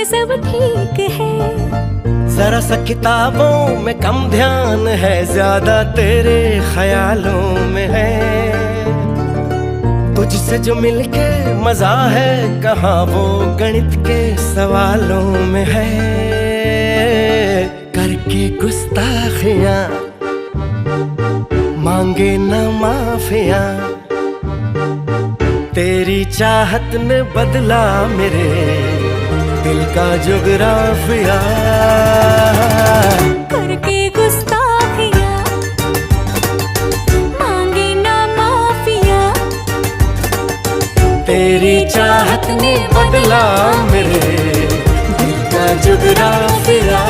सब ठीक है। जरा सा किताबों में कम ध्यान है, ज्यादा तेरे ख्यालों में है। तुझसे जो मिलके मजा है, कहाँ वो गणित के सवालों में है। करके गुस्ताखियां मांगे न माफियां, तेरी चाहत ने बदला मेरे दिल का जुगराफिया। करके गुस्ताखियां मांगे ना माफिया, तेरी चाहत ने बदला मेरे दिल का जुगराफिया।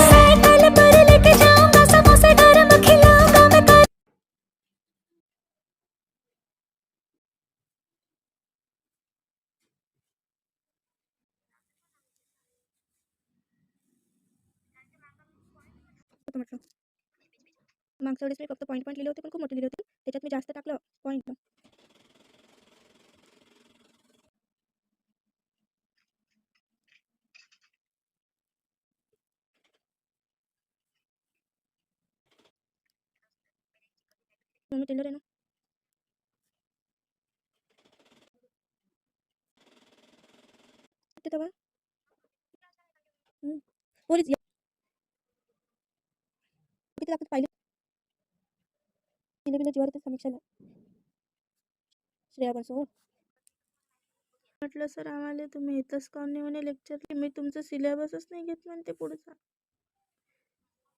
साइकिल पर लेके जाऊंगा, समोसे गरम खिलाऊंगा मैं। म्हटलं मागच्या वेळेस मी फक्त पॉईंट लिहिले होते, पण खूप मोठे लिहिले होते. त्याच्यात मी जास्त टाकलं पॉईंट. मम्मी टेलर आहे ना. ते तेव्हा पोरीच किती लागतात पाहिले. तिने बिने जीवावर येते समीक्षाला. श्रेया बसो म्हटलं, सर आम्हाला तुम्ही इथंच काऊन नाही म्हणे लेक्चर, मी तुमचं सिलेबसच नाही घेत म्हणते पुढचा.